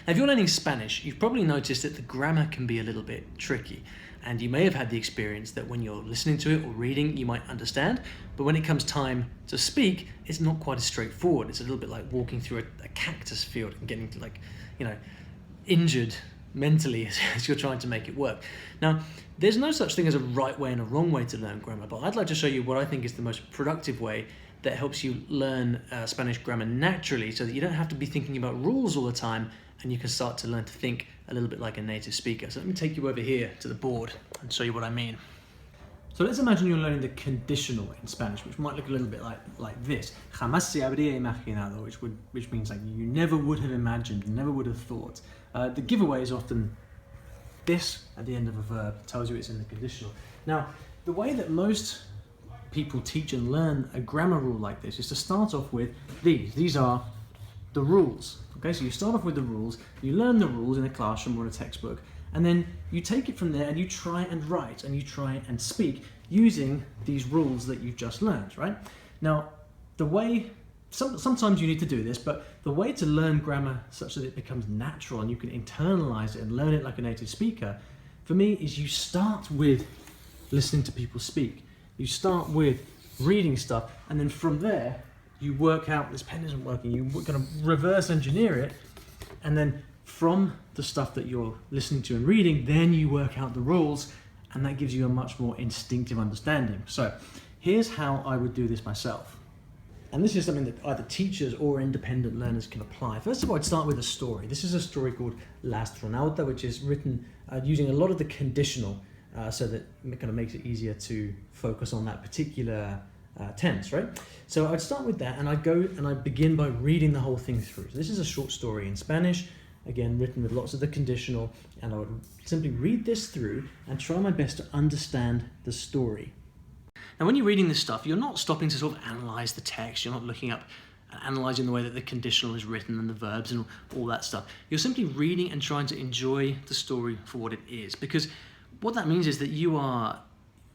Now, if you're learning Spanish, you've probably noticed that the grammar can be a little bit tricky. And you may have had the experience that when you're listening to it or reading, you might understand, but when it comes time to speak, it's not quite as straightforward. It's a little bit like walking through a cactus field and getting injured mentally as you're trying to make it work. Now, there's no such thing as a right way and a wrong way to learn grammar, but I'd like to show you what I think is the most productive way that helps you learn Spanish grammar naturally, so that you don't have to be thinking about rules all the time, and you can start to learn to think a little bit like a native speaker. So let me take you over here to the board and show you what I mean. So let's imagine you're learning the conditional in Spanish, which might look a little bit like this. Jamás se habría imaginado, which means like you never would have imagined, never would have thought. The giveaway is often this at the end of a verb, tells you it's in the conditional. Now, the way that most people teach and learn a grammar rule like this is to start off with these. These are the rules. Okay, so you start off with the rules, you learn the rules in a classroom or in a textbook, and then you take it from there and you try and write and you try and speak using these rules that you've just learned, right? Now, the way, sometimes you need to do this, but the way to learn grammar such that it becomes natural and you can internalize it and learn it like a native speaker, for me, is you start with listening to people speak. You start with reading stuff, and then from there, you work out, this pen isn't working, you're going to reverse engineer it, and then from the stuff that you're listening to and reading, then you work out the rules, and that gives you a much more instinctive understanding. So here's how I would do this myself. And this is something that either teachers or independent learners can apply. First of all, I'd start with a story. This is a story called La Astronauta, which is written using a lot of the conditional, so that it kind of makes it easier to focus on that particular tense, right? So I'd start with that, and I'd go and I'd begin by reading the whole thing through. So this is a short story in Spanish, again written with lots of the conditional, and I would simply read this through and try my best to understand the story. Now, when you're reading this stuff, you're not stopping to sort of analyze the text. You're not looking up and analyzing the way that the conditional is written and the verbs and all that stuff. You're simply reading and trying to enjoy the story for what it is, because what that means is that you are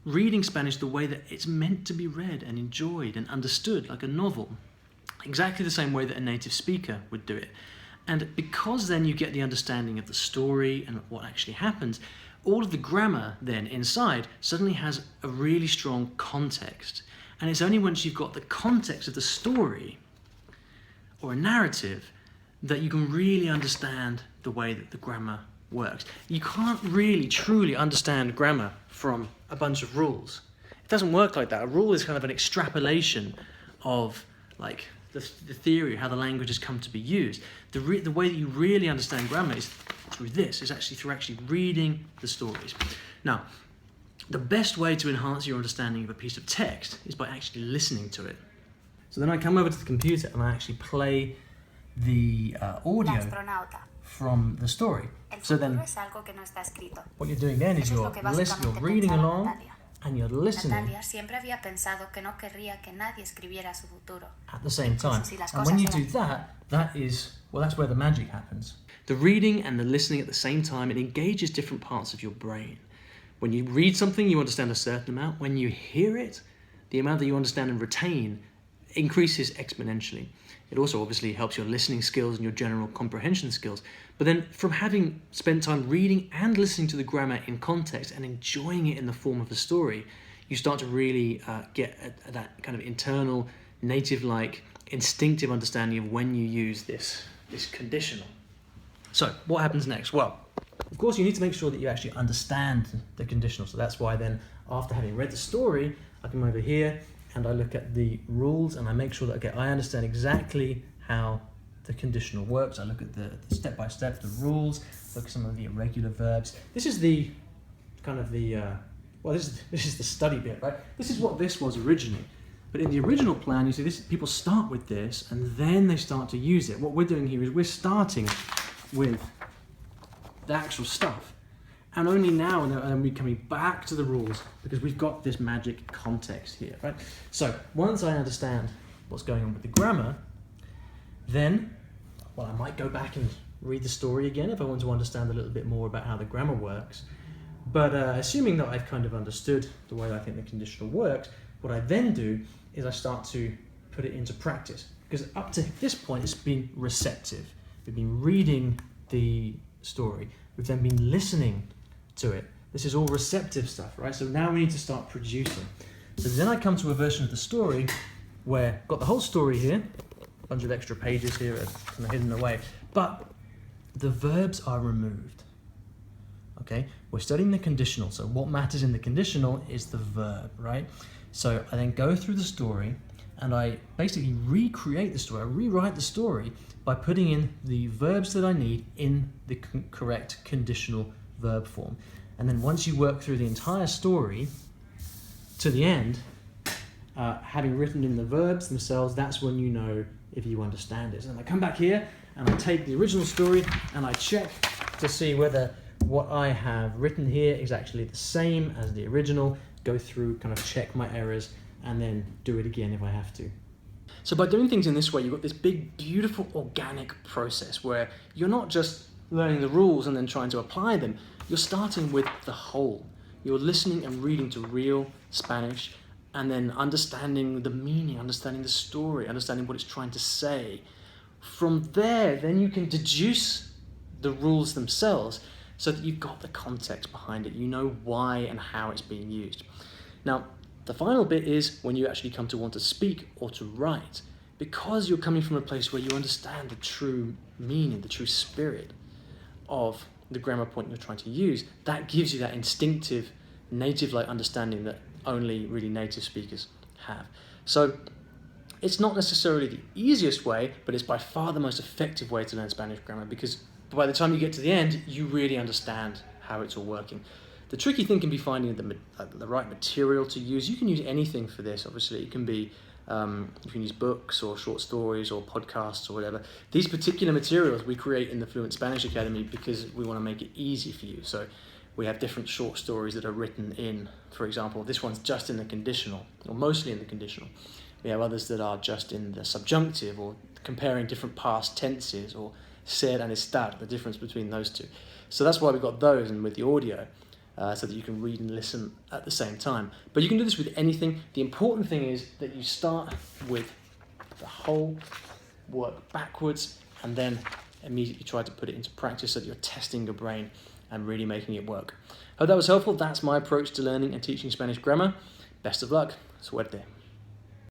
reading Spanish the way that it's meant to be read and enjoyed and understood, like a novel, exactly the same way that a native speaker would do it. And because then you get the understanding of the story and what actually happens, all of the grammar then inside suddenly has a really strong context. And it's only once you've got the context of the story or a narrative that you can really understand the way that the grammar works. You can't really truly understand grammar from a bunch of rules. It doesn't work like that. A rule is kind of an extrapolation of like the theory, how the language has come to be used. The way that you really understand grammar is through this, is actually through reading the stories. Now, the best way to enhance your understanding of a piece of text is by actually listening to it. So then I come over to the computer and I actually play the audio from the story. So then what you're doing then is you're reading along and you're listening at the same time. And when you do that, that's where the magic happens. The reading and the listening at the same time, it engages different parts of your brain. When you read something, you understand a certain amount. When you hear it, the amount that you understand and retain increases exponentially. It also obviously helps your listening skills and your general comprehension skills. But then from having spent time reading and listening to the grammar in context and enjoying it in the form of a story, you start to really get that kind of internal, native-like, instinctive understanding of when you use this conditional. So what happens next? Well, of course you need to make sure that you actually understand the conditional. So that's why then after having read the story, I come over here and I look at the rules and I make sure that I understand exactly how the conditional works. I look at the step-by-step, the rules, look at some of the irregular verbs. This is the kind of the, this is the study bit, right? This is what this was originally. But in the original plan, you see this, people start with this and then they start to use it. What we're doing here is we're starting with the actual stuff. And only now and we're coming back to the rules because we've got this magic context here, right? So once I understand what's going on with the grammar, then, well, I might go back and read the story again if I want to understand a little bit more about how the grammar works. But assuming that I've kind of understood the way I think the conditional works, what I then do is I start to put it into practice. Because up to this point, it's been receptive. We've been reading the story. We've then been listening to it. This is all receptive stuff, right? So now we need to start producing. So then I come to a version of the story where I've got the whole story here, a bunch of extra pages here are kind of hidden away, but the verbs are removed. Okay, we're studying the conditional, so what matters in the conditional is the verb, right? So I then go through the story and I basically recreate the story, I rewrite the story by putting in the verbs that I need in the correct conditional verb form. And then once you work through the entire story to the end, having written in the verbs themselves, that's when you know if you understand it. And I come back here and I take the original story and I check to see whether what I have written here is actually the same as the original, go through, kind of check my errors, and then do it again if I have to. So by doing things in this way, you've got this big, beautiful, organic process where you're not just learning the rules and then trying to apply them. You're starting with the whole. You're listening and reading to real Spanish and then understanding the meaning, understanding the story, understanding what it's trying to say. From there, then you can deduce the rules themselves so that you've got the context behind it. You know why and how it's being used. Now, the final bit is when you actually come to want to speak or to write, because you're coming from a place where you understand the true meaning, the true spirit of the grammar point you're trying to use, that gives you that instinctive, native-like understanding that only really native speakers have. So it's not necessarily the easiest way, but it's by far the most effective way to learn Spanish grammar, because by the time you get to the end, you really understand how it's all working. The tricky thing can be finding the right material to use. You can use anything for this, obviously. It can be, you can use books or short stories or podcasts or whatever. These particular materials we create in the Fluent Spanish Academy because we want to make it easy for you. So we have different short stories that are written in, for example, this one's just in the conditional, or mostly in the conditional. We have others that are just in the subjunctive, or comparing different past tenses, or ser and estar, the difference between those two. So that's why we've got those, and with the audio, so that you can read and listen at the same time. But you can do this with anything. The important thing is that you start with the whole, work backwards, and then immediately try to put it into practice so that you're testing your brain and really making it work. Hope that was helpful. That's my approach to learning and teaching Spanish grammar. Best of luck. Suerte.